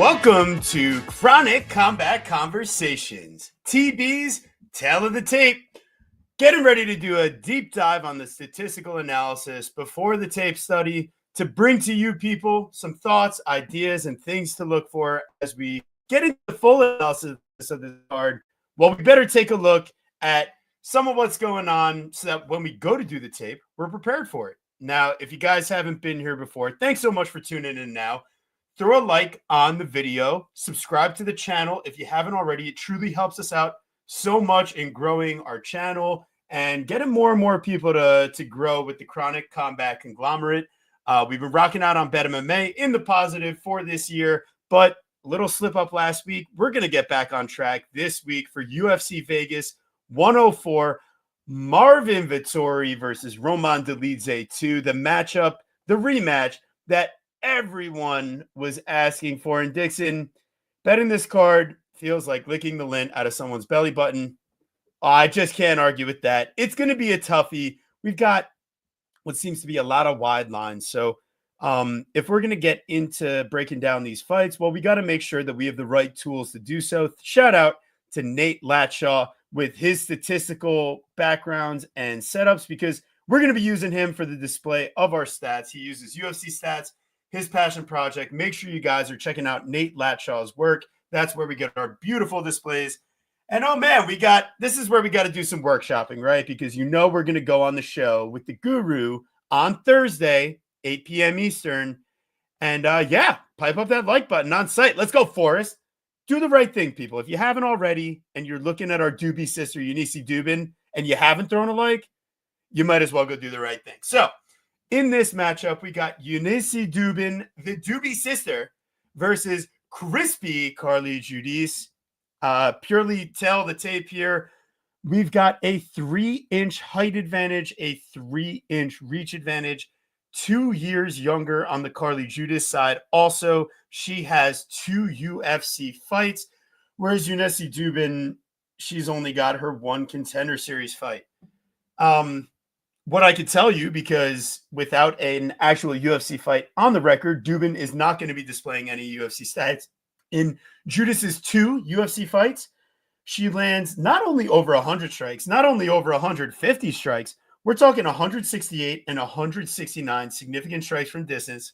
Welcome to Chronic Combat Conversations, TB's Tale of the Tape. Getting ready to do a deep dive on the statistical analysis before the tape study to bring to you people some thoughts, ideas, and things to look for as we get into the full analysis of this card. Well, we better take a look at some of what's going on so that when we go to do the tape, we're prepared for it. Now, if you guys haven't been here before, thanks so much for tuning in now. Throw a like on the video, subscribe to the channel if you haven't already. It truly helps us out so much in growing our channel and getting more and more people to grow with the Chronic Combat Conglomerate. We've been rocking out on Bet MMA in the positive for this year, but a little slip up last week. We're going to get back on track this week for UFC Vegas 104, Marvin Vettori versus Roman Dolidze 2, the matchup, the rematch that everyone was asking for. And Dixon, betting this card feels like licking the lint out of someone's belly button. I just can't argue with that. It's going to be a toughie. We've got what seems to be a lot of wide lines. So if we're going to get into breaking down these fights, well, we got to make sure that we have the right tools to do so. Shout out to Nate Latshaw with his statistical backgrounds and setups, because we're going to be using him for the display of our stats. He uses UFC stats, his passion project. Make sure you guys are checking out Nate Latshaw's work. That's where we get our beautiful displays. And oh man, this is where we got to do some workshopping, right? Because we're going to go on the show with the Guru on Thursday, 8 p.m. Eastern. And pipe up that like button on site. Let's go, Forrest. Do the right thing, people. If you haven't already and you're looking at our Doobie sister, Eunice Dubin, and you haven't thrown a like, you might as well go do the right thing. So in this matchup, we got Eunice Dubin, the Doobie sister, versus Crispy Carly Judice. Purely tell the tape here. We've got a 3-inch height advantage, a 3-inch reach advantage, 2 years younger on the Carly Judice side. Also, she has 2 UFC fights, whereas Eunice Dubin, she's only got her 1 Contender Series fight. What I could tell you, because without an actual UFC fight on the record, Dubin is not going to be displaying any UFC stats. In Judice's 2 UFC fights, she lands not only over 100 strikes, not only over 150 strikes, we're talking 168 and 169 significant strikes from distance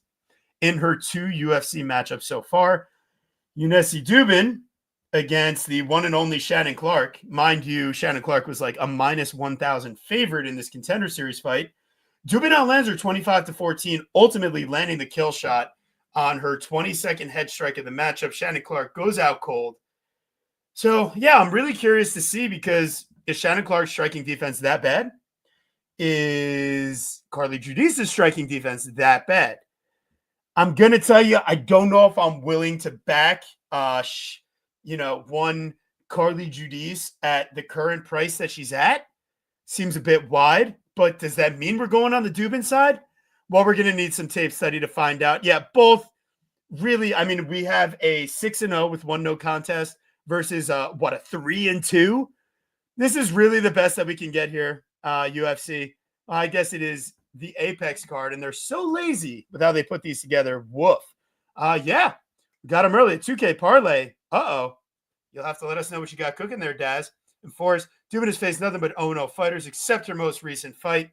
in her 2 UFC matchups so far. Eunice Dubin against the one and only Shannon Clark. Mind you, Shannon Clark was like a minus 1,000 favorite in this Contender Series fight. Dubin outlands her 25-14, ultimately landing the kill shot on her 22nd head strike of the matchup. Shannon Clark goes out cold. So, yeah, I'm really curious to see, because is Shannon Clark's striking defense that bad? Is Carly Judice's striking defense that bad? I'm going to tell you, I don't know if I'm willing to back one Carly Judice at the current price that she's at. Seems a bit wide, but does that mean we're going on the Dubin side? Well, we're going to need some tape study to find out. Yeah, both really. I mean, we have a 6-0 with 1 no contest versus a 3-2. This is really the best that we can get here, UFC. I guess it is the Apex card, and they're so lazy with how they put these together. Woof. Yeah, we got them early. 2K parlay. Uh-oh. You'll have to let us know what you got cooking there, Daz. And Forrest, Dubin has faced nothing but 0-0 fighters except her most recent fight.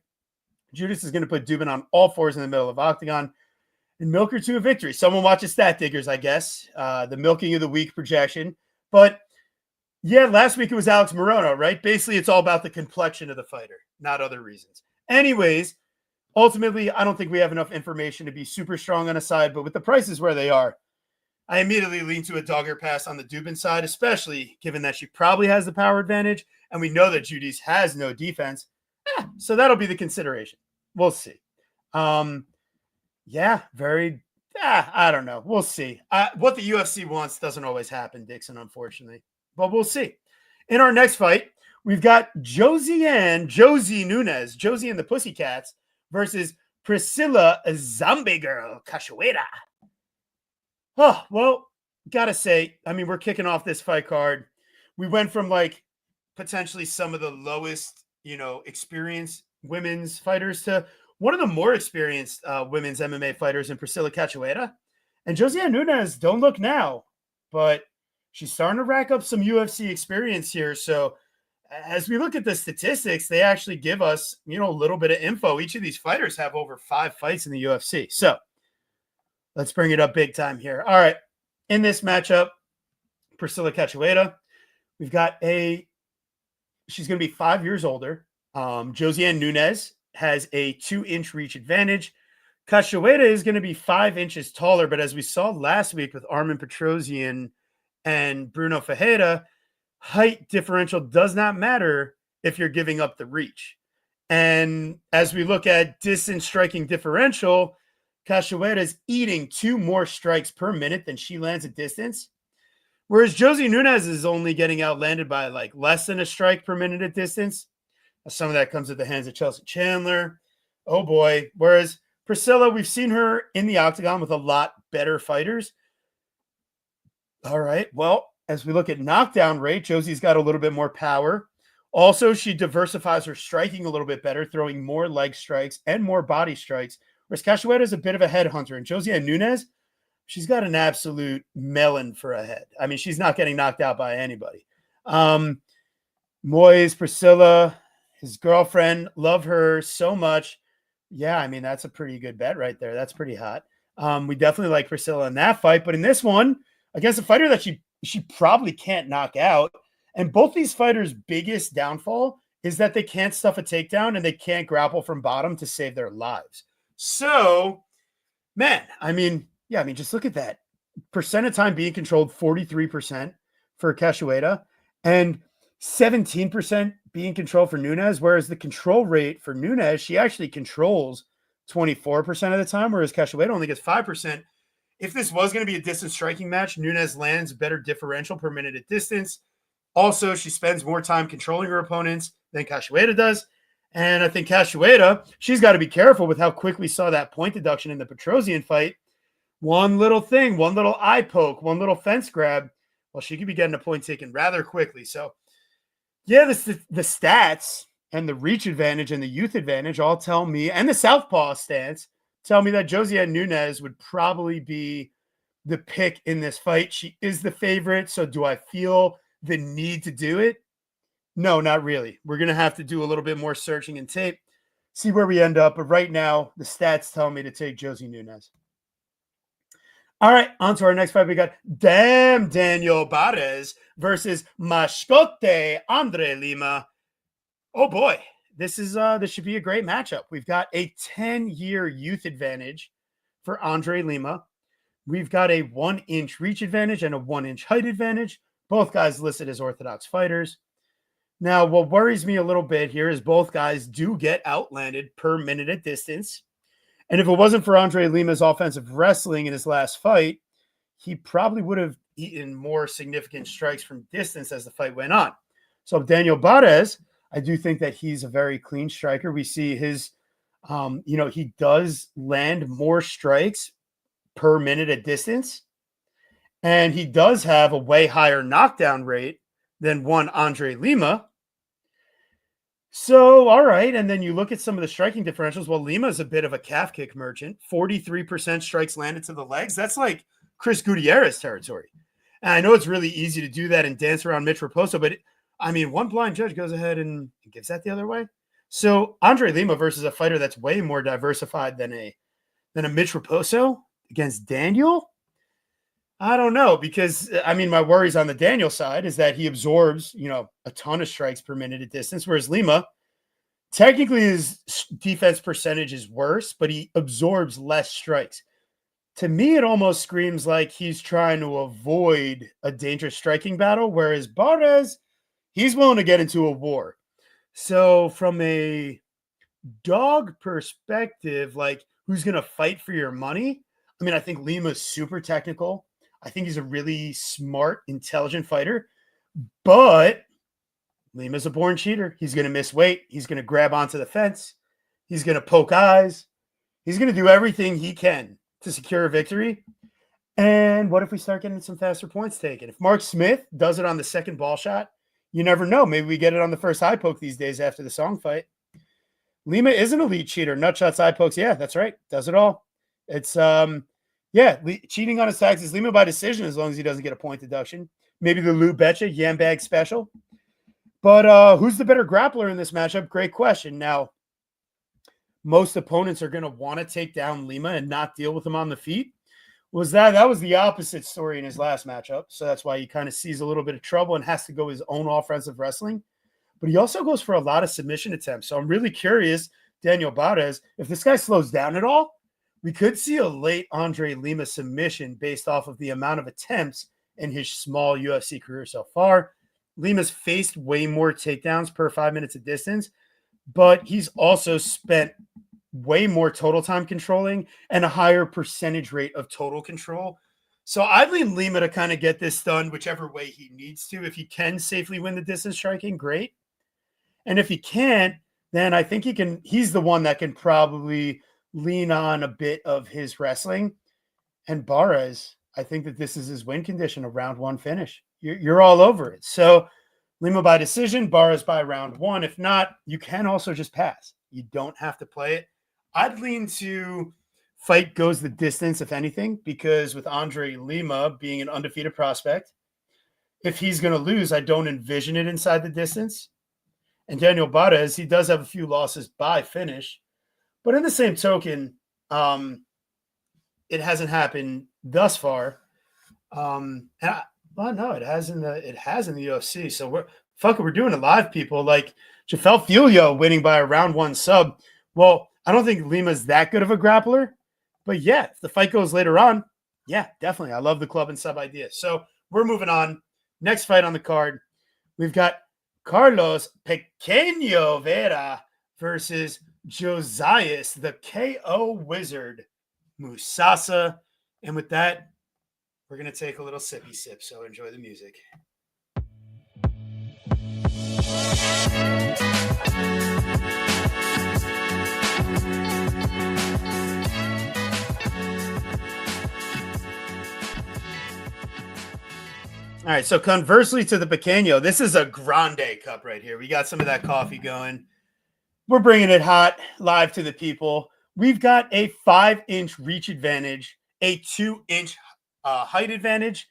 Judice is going to put Dubin on all fours in the middle of octagon and milk her to a victory. Someone watches Stat Diggers, I guess. The milking of the week projection. But, yeah, last week it was Alex Morono, right? Basically, it's all about the complexion of the fighter, not other reasons. Anyways, ultimately, I don't think we have enough information to be super strong on a side, but with the prices where they are, I immediately lean to a dogger pass on the Dubin side, especially given that she probably has the power advantage, and we know that Judice has no defense. So that'll be the consideration. We'll see. I don't know. We'll see. What the UFC wants doesn't always happen, Dixon, unfortunately. But we'll see. In our next fight, we've got Josie and the Pussycats versus Priscilla Zombie Girl Cachoeira. Oh, well, gotta say, I mean, we're kicking off this fight card. We went from like potentially some of the lowest, experienced women's fighters to one of the more experienced women's MMA fighters in Priscilla Cachoeira. And Josiane Nunes, don't look now. but she's starting to rack up some UFC experience here. So as we look at the statistics, they actually give us, a little bit of info. Each of these fighters have over 5 fights in the UFC. So let's bring it up big time here. All right. In this matchup, Priscilla Cachoeira, we've got she's going to be 5 years older. Josiane Nunes has a 2-inch reach advantage. Cachoeira is going to be 5 inches taller, but as we saw last week with Armen Petrosyan and Bruno Ferreira, height differential does not matter if you're giving up the reach. And as we look at distance striking differential, Cachoeira is eating 2 more strikes per minute than she lands at distance. Whereas Josie Nunes is only getting outlanded by like less than a strike per minute at distance. Some of that comes at the hands of Chelsea Chandler. Oh boy. Whereas Priscilla, we've seen her in the octagon with a lot better fighters. All right. Well, as we look at knockdown rate, Josie's got a little bit more power. Also, she diversifies her striking a little bit better, throwing more leg strikes and more body strikes. Whereas Cachoeira is a bit of a headhunter. And Josiane Nunes, she's got an absolute melon for a head. I mean, she's not getting knocked out by anybody. Moyes, Priscilla, his girlfriend, love her so much. Yeah, I mean, that's a pretty good bet right there. That's pretty hot. We definitely like Priscilla in that fight. But in this one, against a fighter that she probably can't knock out. And both these fighters' biggest downfall is that they can't stuff a takedown and they can't grapple from bottom to save their lives. So, man, just look at that. Percent of time being controlled, 43% for Cachoeira and 17% being controlled for Nunes, whereas the control rate for Nunes, she actually controls 24% of the time, whereas Cachoeira only gets 5%. If this was going to be a distance striking match, Nunes lands better differential per minute at distance. Also, she spends more time controlling her opponents than Cachoeira does. And I think Cachoeira, she's got to be careful with how quick we saw that point deduction in the Petrosyan fight. One little thing, one little eye poke, one little fence grab, well, she could be getting a point taken rather quickly. So, yeah, the stats and the reach advantage and the youth advantage all tell me, and the southpaw stance, tell me that Josiane Nunes would probably be the pick in this fight. She is the favorite, so do I feel the need to do it? No, not really. We're going to have to do a little bit more searching and tape, see where we end up. But right now, the stats tell me to take Josie Nunes. All right, on to our next fight. We got Daniel Barez versus Mascote Andre Lima. Oh boy, this should be a great matchup. We've got a 10-year youth advantage for Andre Lima. We've got a 1-inch reach advantage and a 1-inch height advantage. Both guys listed as orthodox fighters. Now, what worries me a little bit here is both guys do get outlanded per minute at distance. And if it wasn't for Andre Lima's offensive wrestling in his last fight, he probably would have eaten more significant strikes from distance as the fight went on. So Daniel Barez, I do think that he's a very clean striker. We see his, he does land more strikes per minute at distance. And he does have a way higher knockdown rate than one Andre Lima. So, all right. And then you look at some of the striking differentials. Well, Lima is a bit of a calf kick merchant. 43% strikes landed to the legs. That's like Chris Gutierrez territory. And I know it's really easy to do that and dance around Mitch Raposo, but one blind judge goes ahead and gives that the other way. So Andre Lima versus a fighter that's way more diversified than a Mitch Raposo against Daniel. I don't know, because my worries on the Daniel side is that he absorbs, a ton of strikes per minute at distance, whereas Lima, technically his defense percentage is worse, but he absorbs less strikes. To me, it almost screams like he's trying to avoid a dangerous striking battle, whereas Barez, he's willing to get into a war. So from a dog perspective, like who's going to fight for your money? I think Lima's super technical. I think he's a really smart, intelligent fighter, but Lima's a born cheater. He's going to miss weight. He's going to grab onto the fence. He's going to poke eyes. He's going to do everything he can to secure a victory. And what if we start getting some faster points taken? If Mark Smith does it on the second ball shot, you never know. Maybe we get it on the first eye poke these days after the Song fight. Lima is an elite cheater. Nut shots, eye pokes. Yeah, that's right. Does it all. It's Yeah, cheating on his taxes. Lima by decision as long as he doesn't get a point deduction. Maybe the Lou Betcha Yam Bag special. But who's the better grappler in this matchup? Great question. Now, most opponents are going to want to take down Lima and not deal with him on the feet. That was the opposite story in his last matchup. So that's why he kind of sees a little bit of trouble and has to go his own offensive wrestling. But he also goes for a lot of submission attempts. So I'm really curious, Daniel Barres, if this guy slows down at all, we could see a late Andre Lima submission based off of the amount of attempts in his small UFC career so far. Lima's faced way more takedowns per 5 minutes of distance, but he's also spent way more total time controlling and a higher percentage rate of total control. So I'd lean Lima to kind of get this done whichever way he needs to. If he can safely win the distance striking, great. And if he can't, then I think he's the one that can probably lean on a bit of his wrestling. And Barres, I think that this is his win condition, a round one finish. You're all over it. So Lima by decision, Barres by round one. If not, you can also just pass. You don't have to play it. I'd lean to fight goes the distance, if anything, because with Andre Lima being an undefeated prospect, if he's going to lose, I don't envision it inside the distance. And Daniel Barres, he does have a few losses by finish. But in the same token, it hasn't happened thus far. No, it has in the UFC. So we're doing it live, people. Like Jafel Filio winning by a round one sub. Well, I don't think Lima's that good of a grappler, but yeah, if the fight goes later on, yeah, definitely. I love the club and sub idea. So we're moving on. Next fight on the card, we've got Carlos Pequeño Vera versus Josias, the KO Wizard Musasa. And with that, we're going to take a little sippy sip. So enjoy the music. All right, so conversely to the Pequeño, this is a grande cup right here. We got some of that coffee going. We're bringing it hot live to the people. We've got a 5-inch reach advantage, a 2-inch height advantage,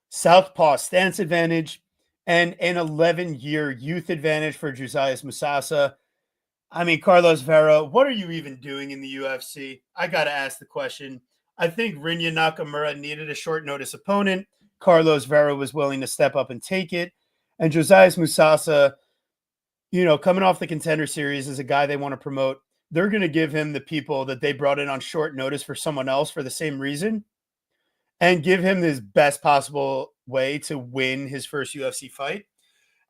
southpaw stance advantage, and an 11-year youth advantage for Josias Musasa. I mean, Carlos Vera, what are you even doing in the UFC? I got to ask the question. I think Rinya Nakamura needed a short notice opponent. Carlos Vera was willing to step up and take it. And Josias Musasa, coming off the Contender Series is a guy they want to promote. They're going to give him the people that they brought in on short notice for someone else for the same reason and give him this best possible way to win his first UFC fight.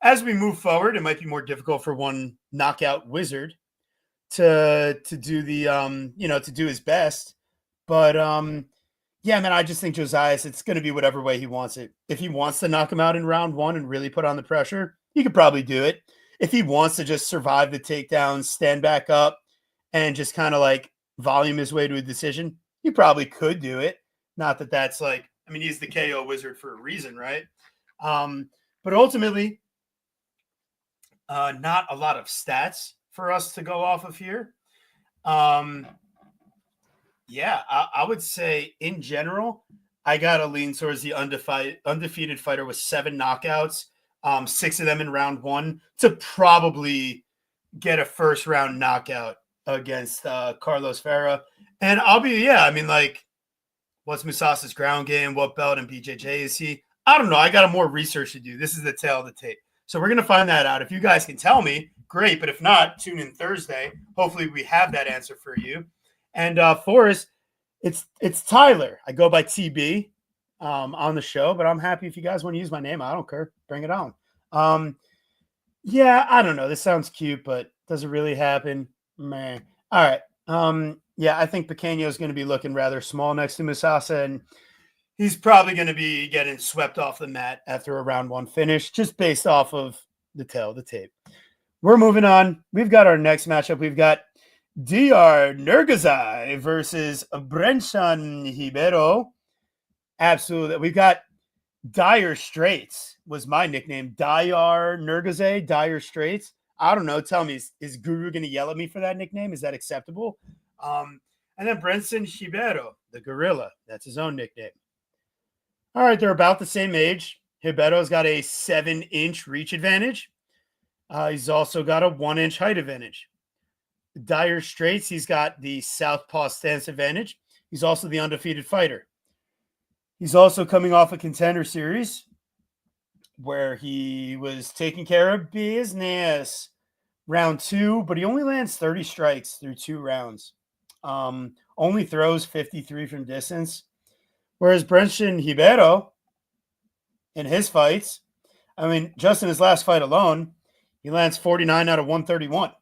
As we move forward, it might be more difficult for one knockout wizard to do the to do his best. But yeah, man, I just think Josias, it's going to be whatever way he wants it. If he wants to knock him out in round one and really put on the pressure, he could probably do it. If he wants to just survive the takedown, stand back up, and just kind of like volume his way to a decision, he probably could do it. Not that that's like, I mean, he's the KO wizard for a reason, right? But ultimately, not a lot of stats for us to go off of here. Yeah, I would say in general, I got to lean towards the undefeated fighter with 7 knockouts, 6 of them in round one, to probably get a first round knockout against Carlos Vera. And what's Musasa's ground game? What belt and BJJ is he? I don't know. I got more research to do. This is the tail of the tape. So we're going to find that out. If you guys can tell me, great. But if not, tune in Thursday. Hopefully we have that answer for you. And Forrest, it's Tyler. I go by TB on the show, but I'm happy if you guys want to use my name. I don't care. Bring it on. Yeah, I don't know. This sounds cute, but does it really happen? Man. All right. Yeah, I think Pequeño is going to be looking rather small next to Musasa, and he's probably going to be getting swept off the mat after a round one finish, just based off of the tail of the tape. We're moving on. We've got our next matchup. We've got DR Nergazai versus Brendan Ribeiro. Absolutely. We've got Dire Straits was my nickname. DR Nergazai, Dire Straits. I don't know. Tell me, is Guru going to yell at me for that nickname? Is that acceptable? And then Brendan Ribeiro. the gorilla. That's his own nickname. All right, they're about the same age. Hibeto's got a 7-inch reach advantage. He's also got a 1-inch height advantage. Dire Straits, he's got the southpaw stance advantage. He's also the undefeated fighter. He's also coming off a Contender Series where he was taking care of business. Round 2, but he only lands 30 strikes through 2 rounds. Only throws 53 from distance. Whereas Brenton Hibero, in his fights, I mean, just in his last fight alone, he lands 49 out of 131.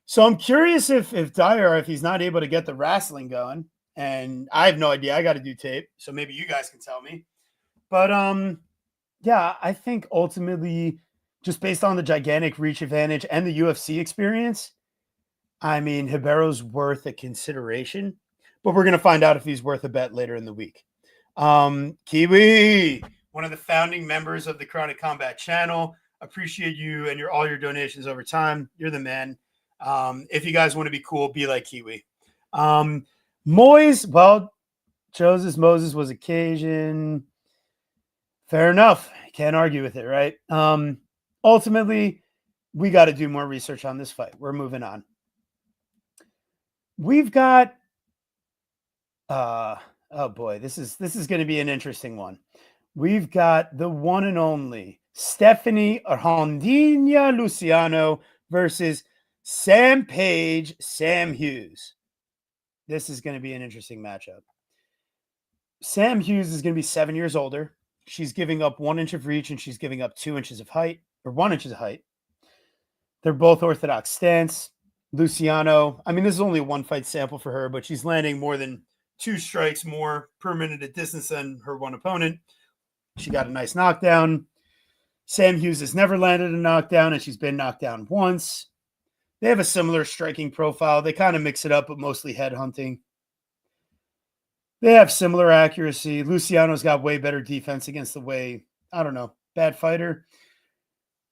So I'm curious if Dyer, if he's not able to get the wrestling going, and I have no idea. I got to do tape, so maybe you guys can tell me. But yeah, I think ultimately, just based on the gigantic reach advantage and the UFC experience, I mean, Hibero's worth a consideration, but we're going to find out if he's worth a bet later in the week. Kiwi, one of the founding members of the Chronic Combat channel. Appreciate you and all your donations over time. You're the man. If you guys want to be cool, be like Kiwi. Moise, well, Joseph Moses was occasion. Fair enough. Can't argue with it, right? Ultimately, we got to do more research on this fight. We're moving on. We've got oh boy, this is going to be an interesting one. We've got the one and only Stephanie Rondinha Luciano versus Sam Page, Sam Hughes. This is going to be an interesting matchup. Sam Hughes is going to be 7 years older. She's giving up 1 inch of reach and she's giving up 2 inches of height, or 1 inch of height. They're both orthodox stance. Luciano, I mean, this is only a 1 fight sample for her, but she's landing more than 2 strikes more per minute at distance than her one opponent. She got a nice knockdown. Sam Hughes has never landed a knockdown, and she's been knocked down once. They have a similar striking profile. They kind of mix it up, but mostly head hunting. They have similar accuracy. Luciano's got way better defense against the way, I don't know, bad fighter.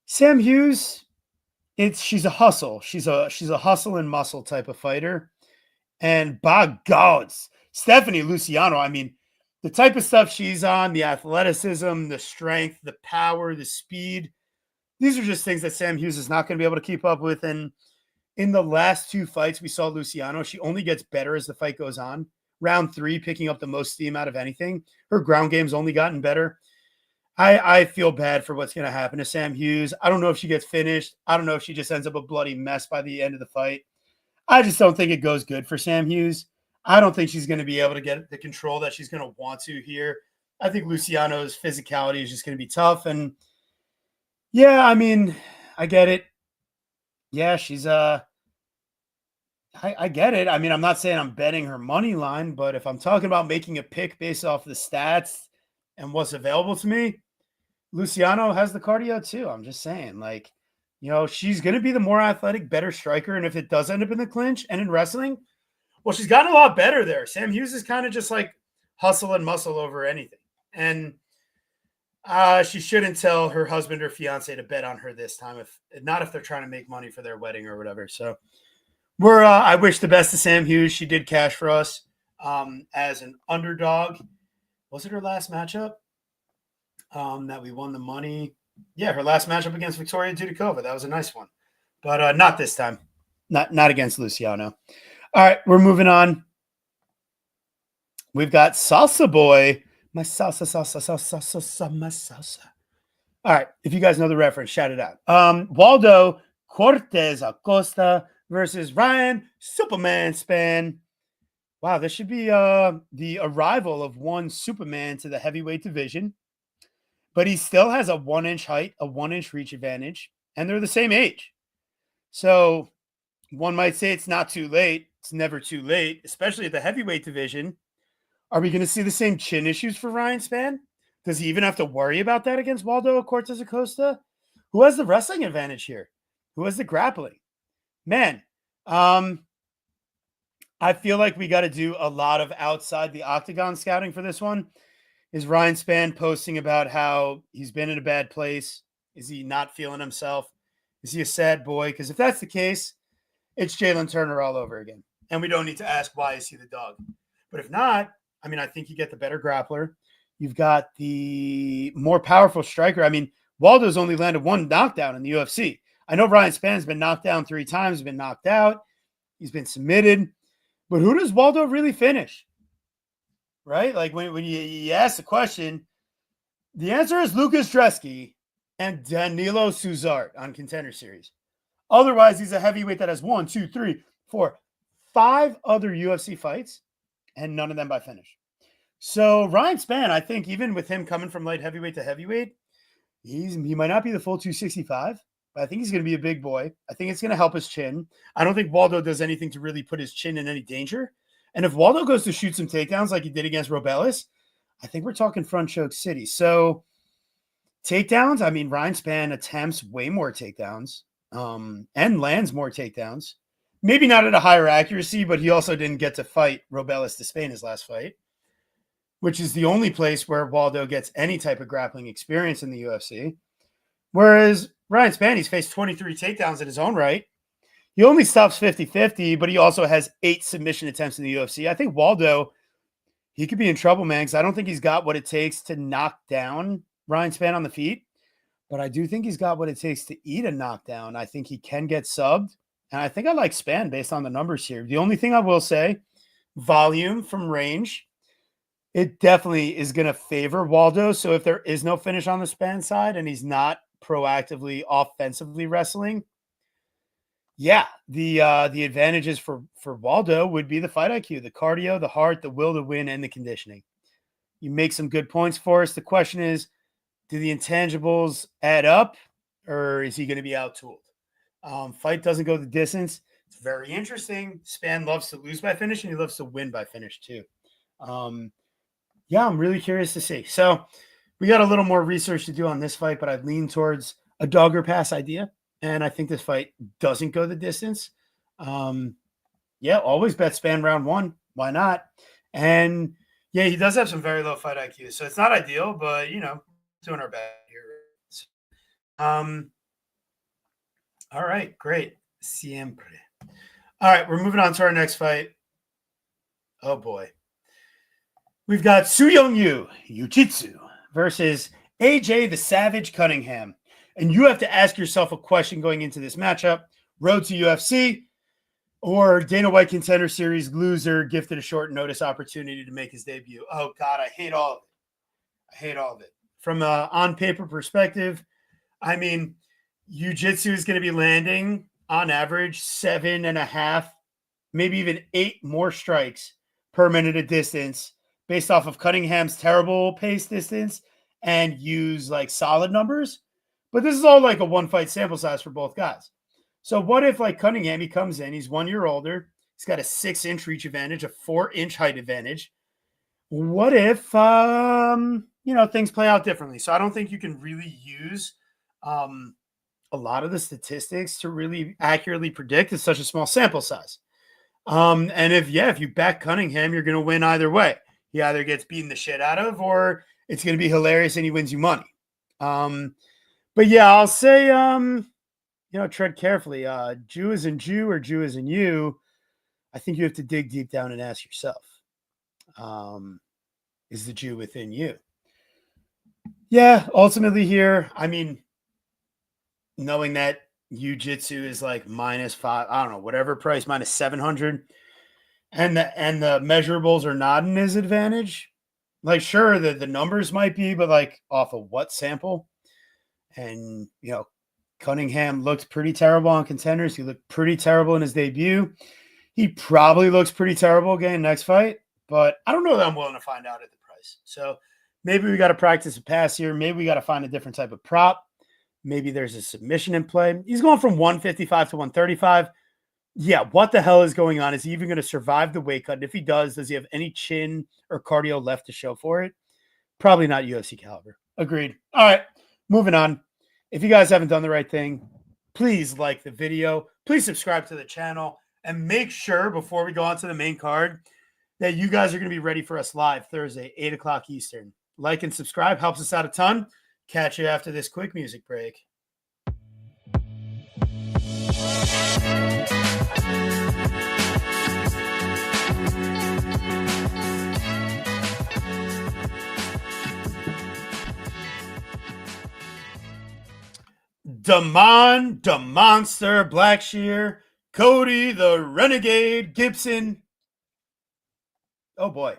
Sam Hughes, she's a hustle. She's a hustle and muscle type of fighter. And by God, Stephanie Luciano, I mean, the type of stuff she's on, the athleticism, the strength, the power, the speed, these are just things that Sam Hughes is not going to be able to keep up with. And in the last 2 fights we saw Luciano, she only gets better as the fight goes on. Round 3, picking up the most steam out of anything. Her ground game's only gotten better. I feel bad for what's going to happen to Sam Hughes. I don't know if she gets finished. I don't know if she just ends up a bloody mess by the end of the fight. I just don't think it goes good for Sam Hughes. I don't think she's going to be able to get the control that she's going to want to here. I think Luciano's physicality is just going to be tough. And yeah, I mean, I get it. Yeah, she's I get it. I mean, I'm not saying I'm betting her money line, but if I'm talking about making a pick based off the stats and what's available to me, Luciano has the cardio too. I'm just saying, like, you know, she's going to be the more athletic, better striker. And if it does end up in the clinch and in wrestling, well, she's gotten a lot better there. Sam Hughes is kind of just like hustle and muscle over anything. And she shouldn't tell her husband or fiance to bet on her this time, if they're trying to make money for their wedding or whatever. So I wish the best to Sam Hughes. She did cash for us as an underdog. Was it her last matchup that we won the money? Yeah, her last matchup against Victoria Dudikova. That was a nice one. But not this time. Not against Luciano. All right, we're moving on. We've got Salsa Boy. My salsa, my salsa. All right, if you guys know the reference, shout it out. Waldo Cortez Acosta versus Ryan Superman Span. Wow, this should be the arrival of one Superman to the heavyweight division. But he still has a 1 inch height, a 1 inch reach advantage, and they're the same age. So one might say it's not too late. It's never too late, especially at the heavyweight division. Are we going to see the same chin issues for Ryan Span? Does he even have to worry about that against Waldo Cortez Acosta? Who has the wrestling advantage here? Who has the grappling? Man, I feel like we got to do a lot of outside the octagon scouting for this one. Is Ryan Span posting about how he's been in a bad place? Is he not feeling himself? Is he a sad boy? Because if that's the case, it's Jalen Turner all over again. And we don't need to ask, why is he the dog? But if not, I mean, I think you get the better grappler. You've got the more powerful striker. I mean, Waldo's only landed one knockdown in the UFC. I know Ryan Spann's been knocked down 3 times, been knocked out. He's been submitted. But who does Waldo really finish? Right? Like when you ask the question, the answer is Lucas Dresky and Danilo Suzart on Contender Series. Otherwise, he's a heavyweight that has 1, 2, 3, 4, 5 other UFC fights, and none of them by finish. So Ryan Spann, I think even with him coming from light heavyweight to heavyweight, he might not be the full 265, but I think he's going to be a big boy. I think it's going to help his chin. I don't think Waldo does anything to really put his chin in any danger. And if Waldo goes to shoot some takedowns like he did against Robelis, I think we're talking front choke city. So takedowns, I mean, Ryan Spann attempts way more takedowns and lands more takedowns. Maybe not at a higher accuracy, but he also didn't get to fight Robelis Despain his last fight, which is the only place where Waldo gets any type of grappling experience in the UFC. Whereas Ryan Spann, he's faced 23 takedowns in his own right. He only stops 50-50, but he also has 8 submission attempts in the UFC. I think Waldo, he could be in trouble, man, because I don't think he's got what it takes to knock down Ryan Spann on the feet. But I do think he's got what it takes to eat a knockdown. I think he can get subbed. And I think I like Spann based on the numbers here. The only thing I will say, volume from range, it definitely is going to favor Waldo. So if there is no finish on the Spann side and he's not proactively offensively wrestling, yeah, the advantages for Waldo would be the fight IQ, the cardio, the heart, the will to win, and the conditioning. You make some good points for us. The question is, do the intangibles add up, or is he going to be out-tooled? Fight doesn't go the distance. It's very interesting. Spann loves to lose by finish, and he loves to win by finish too. Yeah, I'm really curious to see. So we got a little more research to do on this fight, but I'd lean towards a dog or pass idea. And I think this fight doesn't go the distance. Yeah, always bet Spann round 1. Why not? And yeah, he does have some very low fight IQ. So it's not ideal, but, doing our best here. All right, great. Siempre. All right, we're moving on to our next fight. Oh, boy. We've got Su Young Yu, Jiu-Jitsu, versus AJ the Savage Cunningham. And you have to ask yourself a question going into this matchup. Road to UFC or Dana White Contender Series loser gifted a short notice opportunity to make his debut. Oh, God, I hate all of it. From an on-paper perspective, I mean, Jiu-Jitsu is going to be landing on average 7.5, maybe even 8 more strikes per minute of distance based off of Cunningham's terrible pace distance and use like solid numbers. But this is all like a one-fight sample size for both guys. So what if like Cunningham, he comes in, he's 1 year older, he's got a 6-inch reach advantage, a 4-inch height advantage. What if, things play out differently? So I don't think you can really use a lot of the statistics to really accurately predict. It's such a small sample size. And if you back Cunningham, you're going to win either way. He either gets beaten the shit out of or it's going to be hilarious and he wins you money. But yeah, I'll say, tread carefully. Jew is in Jew or Jew is in you. I think you have to dig deep down and ask yourself, is the Jew within you? Yeah, ultimately here, I mean, knowing that Jiu-Jitsu is like -5, I don't know, whatever price, -700, and the measurables are not in his advantage. Like, sure, the numbers might be, but like off of what sample? And, Cunningham looked pretty terrible on Contenders. He looked pretty terrible in his debut. He probably looks pretty terrible again next fight, but I don't know that I'm willing to find out at the price. So maybe we got to practice a pass here. Maybe we got to find a different type of prop. Maybe there's a submission in play. He's going from 155 to 135. Yeah, what the hell is going on? Is he even going to survive the weight cut? And if he does he have any chin or cardio left to show for it? Probably not UFC caliber. Agreed. All right, moving on. If you guys haven't done the right thing, please like the video. Please subscribe to the channel. And make sure before we go on to the main card that you guys are going to be ready for us live Thursday, 8 o'clock Eastern. Like and subscribe. Helps us out a ton. Catch you after this quick music break. Damon, the Monster, Blackshear, Cody, the Renegade, Gibson. Oh boy.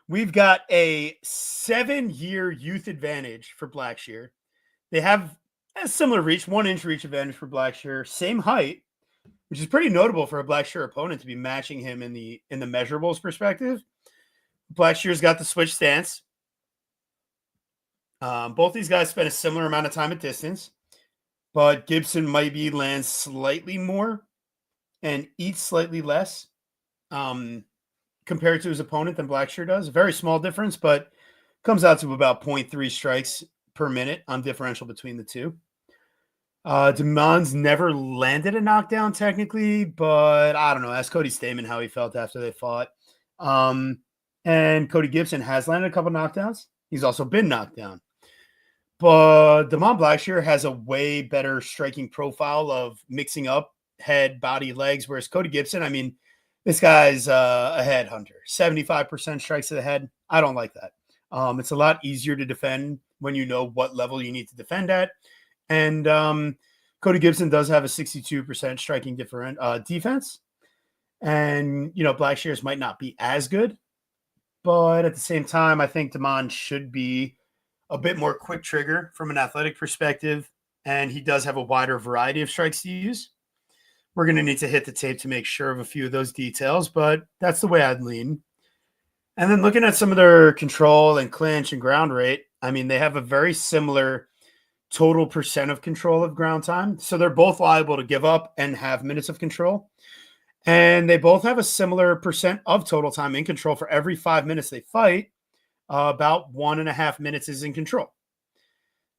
We've got a 7-year youth advantage for Blackshear. They have a similar reach, 1-inch reach advantage for Blackshear, same height, which is pretty notable for a Blackshear opponent to be matching him in the measurables perspective. Blackshear's got the switch stance. Both these guys spend a similar amount of time at distance, but Gibson maybe lands slightly more and eats slightly less compared to his opponent than Blackshear does. A very small difference, but comes out to about 0.3 strikes per minute on differential between the two. Damon's never landed a knockdown technically, but I don't know. Ask Cody Stamen how he felt after they fought. And Cody Gibson has landed a couple knockdowns. He's also been knocked down. But Damon Blackshear has a way better striking profile of mixing up head, body, legs, whereas Cody Gibson, I mean, this guy's a headhunter. 75% strikes to the head. I don't like that. It's a lot easier to defend when you know what level you need to defend at. And Cody Gibson does have a 62% striking defense. And, you know, Blackshear's might not be as good. But at the same time, I think Damon should be a bit more quick trigger from an athletic perspective. And he does have a wider variety of strikes to use. We're going to need to hit the tape to make sure of a few of those details, but that's the way I'd lean. And then looking at some of their control and clinch and ground rate, I mean, they have a very similar total percent of control of ground time. So they're both liable to give up and have minutes of control. And they both have a similar percent of total time in control for every 5 minutes they fight. About 1.5 minutes is in control.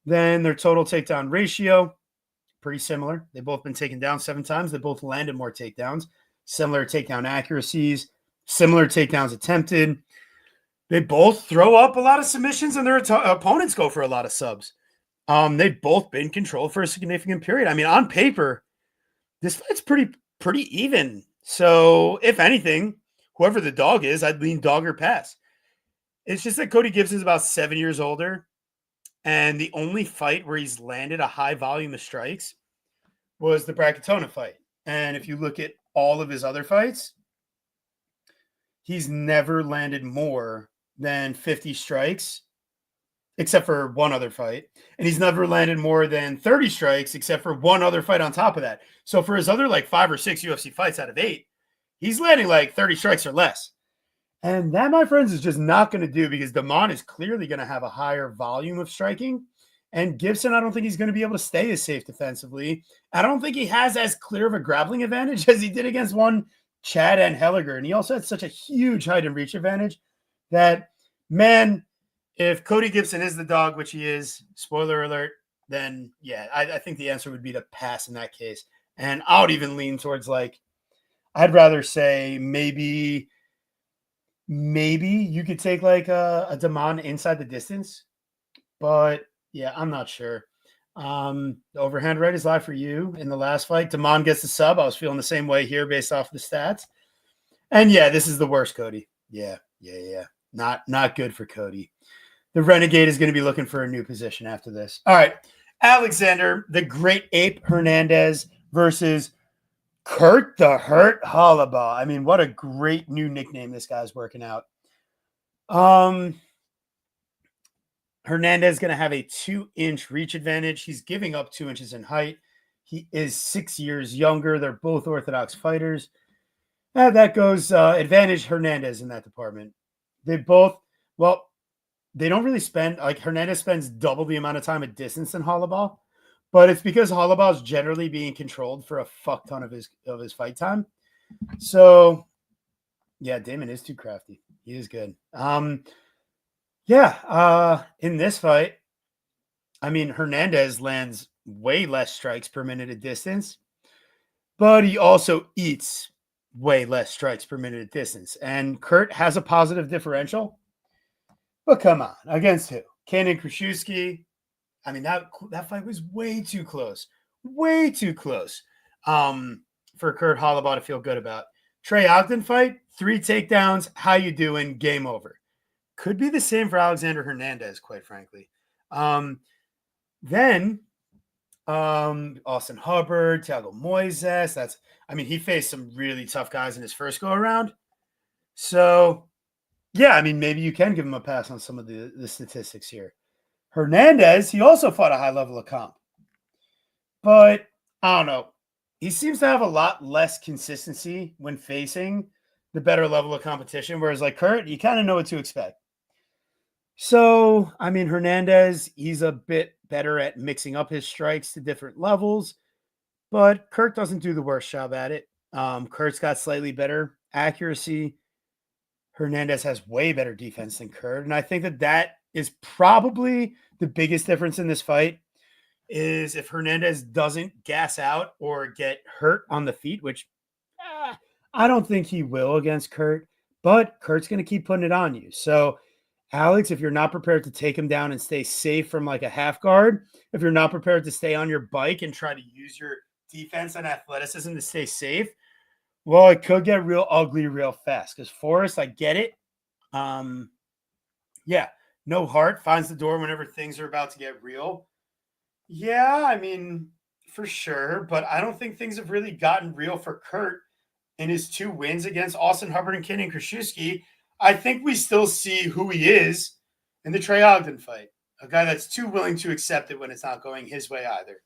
Then their total takedown ratio, pretty similar. They've both been taken down 7 times. They both landed more takedowns. Similar takedown accuracies, similar takedowns attempted. They both throw up a lot of submissions and their opponents go for a lot of subs. They've both been controlled for a significant period. I mean, on paper, this fight's pretty even. So if anything, whoever the dog is, I'd lean dog or pass. It's just that Cody Gibson's about 7 years older. And the only fight where he's landed a high volume of strikes was the Bracketona fight. And if you look at all of his other fights, he's never landed more than 50 strikes, except for one other fight. And he's never landed more than 30 strikes, except for one other fight on top of that. So for his other like 5 or 6 UFC fights out of 8, he's landing like 30 strikes or less. And that, my friends, is just not going to do because Damon is clearly going to have a higher volume of striking. And Gibson, I don't think he's going to be able to stay as safe defensively. I don't think he has as clear of a grappling advantage as he did against one Chad and Helliger. And he also had such a huge height and reach advantage that, man, if Cody Gibson is the dog, which he is, spoiler alert, then, yeah, I think the answer would be to pass in that case. And I would even lean towards, like, I'd rather say maybe you could take like a Damon inside the distance, but yeah, I'm not sure. The overhand right is live for you in the last fight. Damon gets the sub. I was feeling the same way here based off the stats. And yeah, this is the worst, Cody. Yeah. Not good for Cody. The Renegade is going to be looking for a new position after this. All right. Alexander, the Great Ape Hernandez versus Kurt the Hurt Hollabaugh. I mean, what a great new nickname this guy's working out. Hernandez is going to have a 2-inch reach advantage. He's giving up 2 inches in height. He is 6 years younger. They're both orthodox fighters. That goes advantage Hernandez in that department. They both, well, they don't really spend, like Hernandez spends double the amount of time at distance than Hollabaugh. But it's because Hollabaugh is generally being controlled for a fuck ton of his fight time. So, yeah, Damon is too crafty. He is good. In this fight, I mean, Hernandez lands way less strikes per minute at distance, but he also eats way less strikes per minute at distance. And Kurt has a positive differential. But come on, against who? Kenan Krzyzewski. I mean, that fight was way too close. Way too close for Kurt Hollabaugh to feel good about. Trey Ogden fight, 3 takedowns. How you doing? Game over. Could be the same for Alexander Hernandez, quite frankly. Then Austin Hubbard, Thiago Moises. He faced some really tough guys in his first go around. So, yeah, maybe you can give him a pass on some of the statistics here. Hernandez, he also fought a high level of comp. But I don't know. He seems to have a lot less consistency when facing the better level of competition. Whereas like Kurt, you kind of know what to expect. So, Hernandez, he's a bit better at mixing up his strikes to different levels, but Kurt doesn't do the worst job at it. Kurt's got slightly better accuracy. Hernandez has way better defense than Kurt. And I think that is probably the biggest difference in this fight is if Hernandez doesn't gas out or get hurt on the feet, which I don't think he will against Kurt, but Kurt's going to keep putting it on you. So, Alex, if you're not prepared to take him down and stay safe from like a half guard, if you're not prepared to stay on your bike and try to use your defense and athleticism to stay safe, well, it could get real ugly real fast. Because Forrest, I get it. Yeah, no heart finds the door whenever things are about to get real. Yeah, for sure. But I don't think things have really gotten real for Kurt in his 2 wins against Austin Hubbard and Kenan Krzyzewski. I think we still see who he is in the Trey Ogden fight, a guy that's too willing to accept it when it's not going his way either.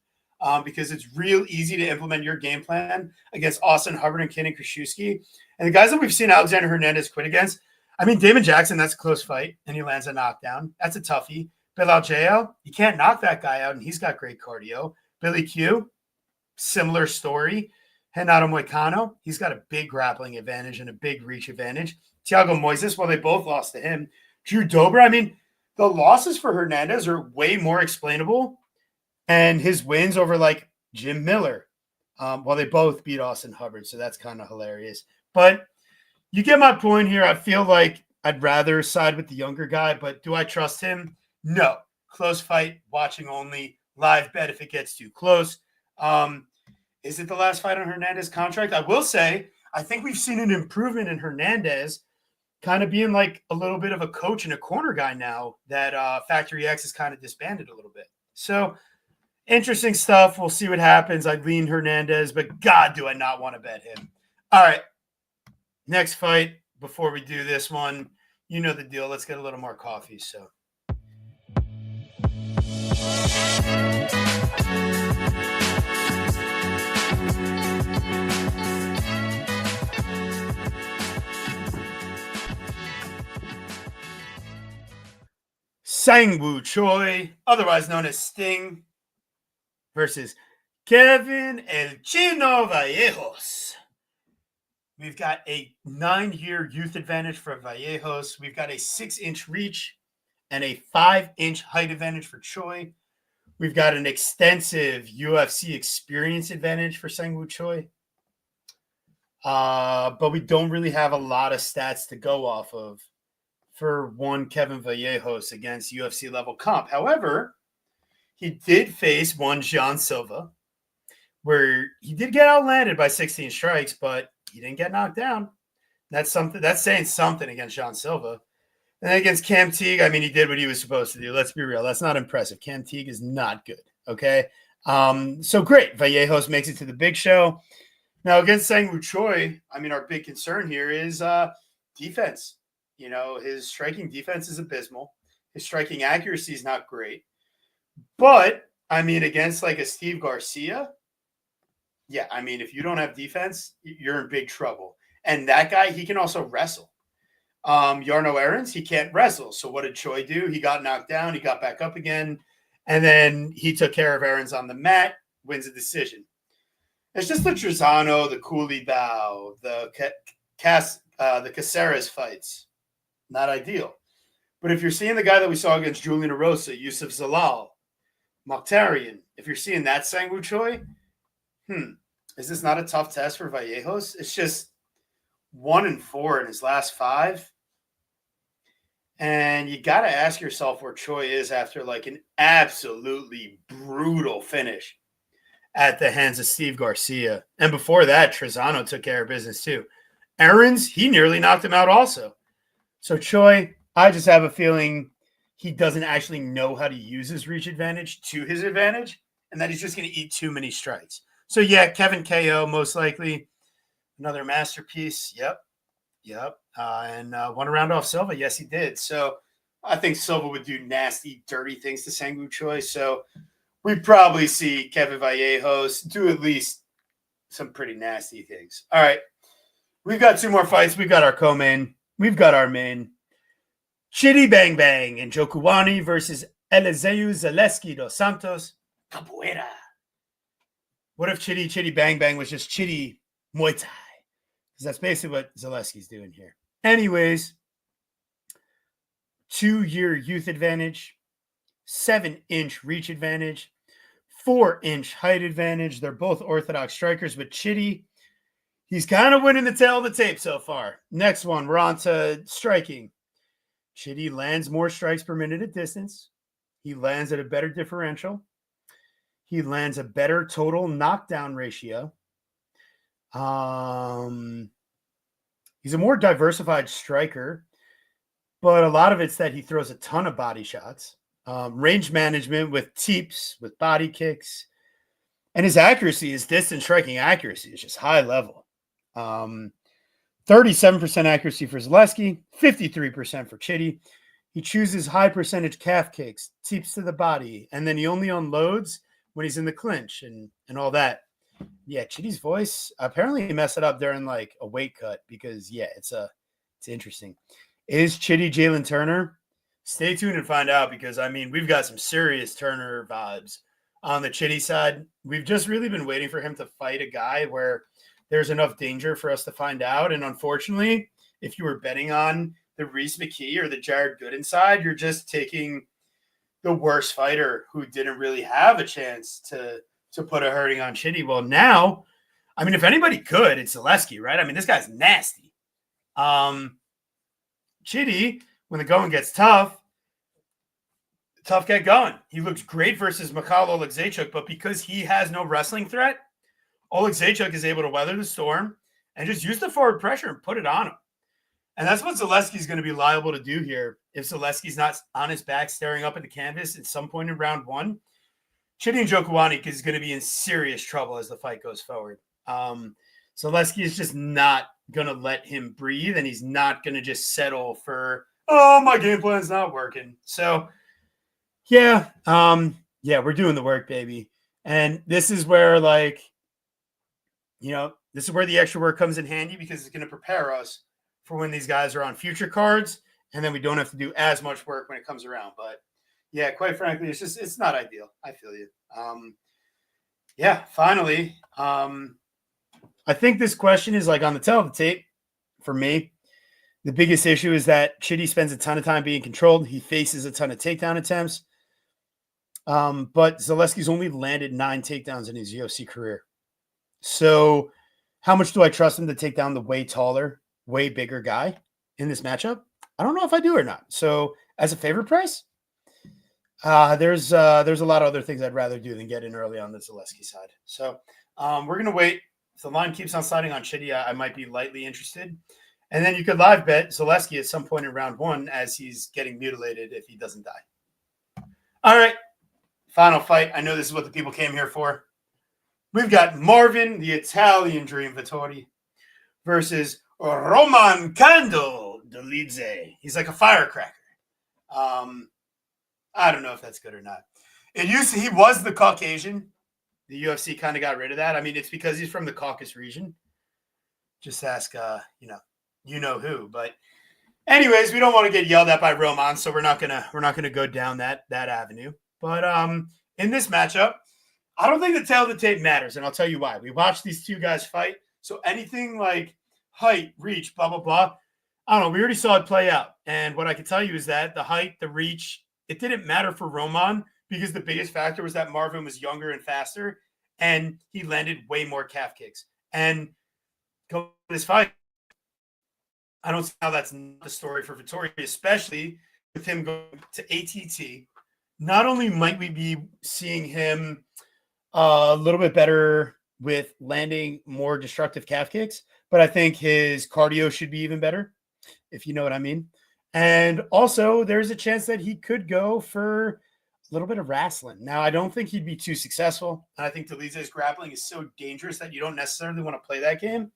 Because it's real easy to implement your game plan against Austin Hubbard and Kenan Krzyzewski. And the guys that we've seen Alexander Hernandez quit against, Damon Jackson, that's a close fight, and he lands a knockdown. That's a toughie. Bilal Jao, you can't knock that guy out, and he's got great cardio. Billy Q, similar story. Renato Moicano, he's got a big grappling advantage and a big reach advantage. Thiago Moises, well, they both lost to him. Drew Dober, the losses for Hernandez are way more explainable. And his wins over like Jim Miller, well, they both beat Austin Hubbard. So that's kind of hilarious. But you get my point here. I feel like I'd rather side with the younger guy, but do I trust him? No. Close fight, watching only, live bet if it gets too close. Is it the last fight on Hernandez's contract? I will say, I think we've seen an improvement in Hernandez kind of being like a little bit of a coach and a corner guy now that Factory X is kind of disbanded a little bit. So interesting stuff. We'll see what happens. I lean Hernandez, but God, do I not want to bet him. All right. Next fight before we do this one. You know the deal. Let's get a little more coffee. So. Sang-Woo Choi, otherwise known as Sting, versus Kevin El Chino Vallejos. We've got a 9-year youth advantage for Vallejos. We've got a 6-inch reach and a 5-inch height advantage for Choi. We've got an extensive UFC experience advantage for Sang-Woo Choi. But we don't really have a lot of stats to go off of for one Kevin Vallejos against UFC level comp. However, he did face one Jean Silva, where he did get outlanded by 16 strikes, but he didn't get knocked down. That's saying something against Jean Silva. And against Cam Teague, he did what he was supposed to do. Let's be real. That's not impressive. Cam Teague is not good. Okay. So great. Vallejos makes it to the big show. Now against Sang-Woo Choi, our big concern here is defense. His striking defense is abysmal. His striking accuracy is not great. But, against like a Steve Garcia, yeah, if you don't have defense, you're in big trouble. And that guy, he can also wrestle. Yarno Aarons, he can't wrestle. So what did Choi do? He got knocked down. He got back up again. And then he took care of Aarons on the mat, wins a decision. It's just the Trezano, the Cooley Bao, the Caceres fights. Not ideal. But if you're seeing the guy that we saw against Julian Erosa, Yusuf Zalal, Mokhtarian, if you're seeing that Sang-Woo Choi, is this not a tough test for Vallejos? It's just 1-4 in his last 5. And you got to ask yourself where Choi is after like an absolutely brutal finish at the hands of Steve Garcia. And before that, Trezano took care of business too. Aarons, he nearly knocked him out also. So Choi, I just have a feeling he doesn't actually know how to use his reach advantage to his advantage. and that he's just going to eat too many strikes. So, yeah, Kevin KO, most likely. Another masterpiece. Yep. And won a round off Silva. Yes, he did. So, I think Silva would do nasty, dirty things to Sang Woo Choi. So, we'd probably see Kevin Vallejos do at least some pretty nasty things. All right. We've got two more fights. We've got our co-main. We've got our main. Chitty Bang Bang and Njokuani versus Eliseu Zaleski dos Santos. Capoeira. What if Chitty Bang Bang was just Chitty Muay Thai? Because that's basically what Zaleski's doing here. Anyways, 2-year youth advantage, 7-inch reach advantage, 4-inch height advantage. They're both orthodox strikers, but Chitty, he's kind of winning the tail of the tape so far. Next one, we're on to striking. Chitty lands more strikes per minute at distance. He lands at a better differential. He lands a better total knockdown ratio. He's a more diversified striker, but a lot of it's that he throws a ton of body shots. Range management with teeps, with body kicks. And his accuracy, his distance striking accuracy is just high level. 37% accuracy for Zaleski, 53% for Chitty. He chooses high percentage calf kicks, teeps to the body, and then he only unloads when he's in the clinch and all that. Yeah, Chitty's voice, apparently he messed it up during like a weight cut because, yeah, it's interesting. Is Chitty Jalen Turner? Stay tuned and find out because, I mean, we've got some serious Turner vibes on the Chitty side. We've just really been waiting for him to fight a guy where there's enough danger for us to find out. And unfortunately, if you were betting on the Reese McKee or the Jared Gooden side, you're just taking the worst fighter who didn't really have a chance to put a hurting on Chitty. Well, now, I mean, if anybody could, it's Zaleski, right? I mean, this guy's nasty. Chitty, when the going gets tough get going. He looks great versus Mikhail Oleksiejczuk, but because he has no wrestling threat, Oleksiejczuk is able to weather the storm and just use the forward pressure and put it on him. And that's what Zaleski's going to be liable to do here. If Zaleski's not on his back staring up at the canvas at some point in round one, Chitty Njokuani is going to be in serious trouble as the fight goes forward. Zaleski is just not going to let him breathe, and he's not going to just settle for, oh, my game plan's not working. So, yeah, we're doing the work, baby. And this is where, like, you know, this is where the extra work comes in handy because it's going to prepare us for when these guys are on future cards, and then we don't have to do as much work when it comes around. But, yeah, quite frankly, it's not ideal. I feel you. Finally, I think this question is like on the tail of the tape for me. The biggest issue is that Chitty spends a ton of time being controlled. He faces a ton of takedown attempts. But Zaleski's only landed 9 takedowns in his UFC career. So how much do I trust him to take down the way taller, way bigger guy in this matchup? I don't know if I do or not. So as a favorite price, there's a lot of other things I'd rather do than get in early on the Zaleski side. So we're going to wait. If the line keeps on sliding on Chitty, I might be lightly interested. And then you could live bet Zaleski at some point in round one as he's getting mutilated if he doesn't die. All right. Final fight. I know this is what the people came here for. We've got Marvin, the Italian Dream Vittori, versus Roman Cando Dolidze. He's like a firecracker. I don't know if that's good or not. He was the Caucasian. The UFC kind of got rid of that. I mean, it's because he's from the Caucasus region. Just ask, you know who. But anyways, we don't want to get yelled at by Roman, so we're not gonna go down that avenue. But in this matchup, I don't think the tail of the tape matters, and I'll tell you why. We watched these two guys fight, so anything like height, reach, blah, blah, blah, I don't know. We already saw it play out. And what I can tell you is that the height, the reach, it didn't matter for Roman because the biggest factor was that Marvin was younger and faster, and he landed way more calf kicks. And going to this fight, I don't see how that's not the story for Vittori, especially with him going to ATT. Not only might we be seeing him a little bit better with landing more destructive calf kicks, but I think his cardio should be even better, if you know what I mean. And also, there's a chance that he could go for little bit of wrestling. Now, I don't think he'd be too successful. And I think Delize's grappling is so dangerous that you don't necessarily want to play that game.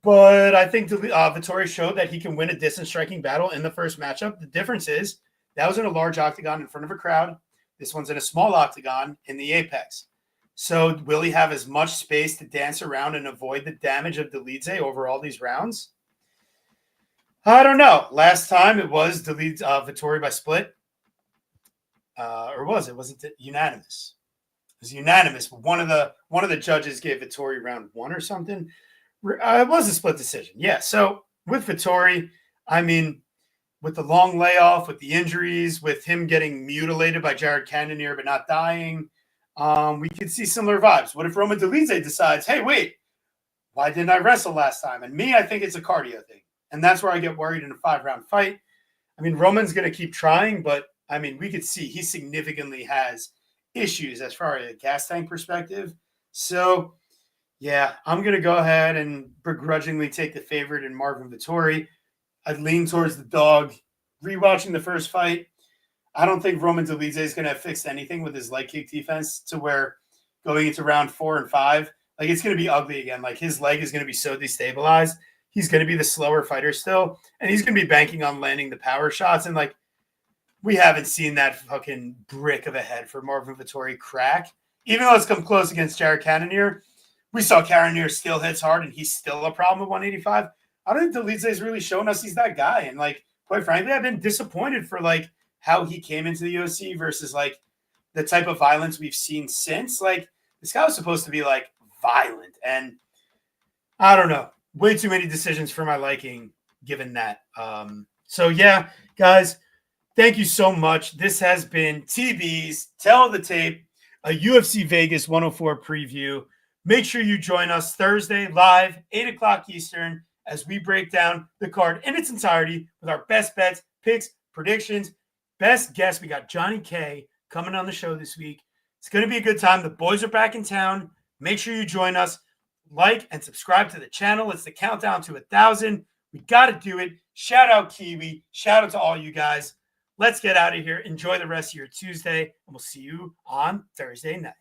But I think Vettori showed that he can win a distance striking battle in the first matchup. The difference is that was in a large octagon in front of a crowd. This one's in a small octagon in the apex. So will he have as much space to dance around and avoid the damage of Delize over all these rounds? I don't know. Last time it was Vettori by split. Or was it? Wasn't it unanimous? It was unanimous, but one of the judges gave Vettori round 1 or something. It was a split decision. Yeah. So with Vettori, I mean, with the long layoff, with the injuries, with him getting mutilated by Jared Cannonier but not dying, we could see similar vibes. What if Roman Dolidze decides, hey, wait, why didn't I wrestle last time? And me, I think it's a cardio thing. And that's where I get worried in a 5-round fight. I mean, Roman's going to keep trying, but I mean, we could see he significantly has issues as far as a gas tank perspective. So, yeah, I'm going to go ahead and begrudgingly take the favorite in Marvin Vettori. I'd lean towards the dog. Rewatching the first fight, I don't think Roman Dolidze is going to have fixed anything with his leg kick defense to where going into round 4 and 5, like it's going to be ugly again. Like his leg is going to be so destabilized. He's going to be the slower fighter still, and he's going to be banking on landing the power shots. And like, we haven't seen that fucking brick of a head for Marvin Vettori crack. Even though it's come close against Jared Cannonier, we saw Cannonier still hits hard, and he's still a problem at 185. I don't think Dolidze is really showing us he's that guy. And like, quite frankly, I've been disappointed for like how he came into the UFC versus like the type of violence we've seen since. Like, this guy was supposed to be like violent, and I don't know, way too many decisions for my liking given that. So yeah, guys, thank you so much. This has been TB's Tell the Tape, a UFC Vegas 104 preview. Make sure you join us Thursday live, 8 o'clock Eastern, as we break down the card in its entirety with our best bets, picks, predictions, best guess. We got Johnny K coming on the show this week. It's going to be a good time. The boys are back in town. Make sure you join us. Like and subscribe to the channel. It's the countdown to 1,000. We got to do it. Shout out Kiwi. Shout out to all you guys. Let's get out of here. Enjoy the rest of your Tuesday, and we'll see you on Thursday night.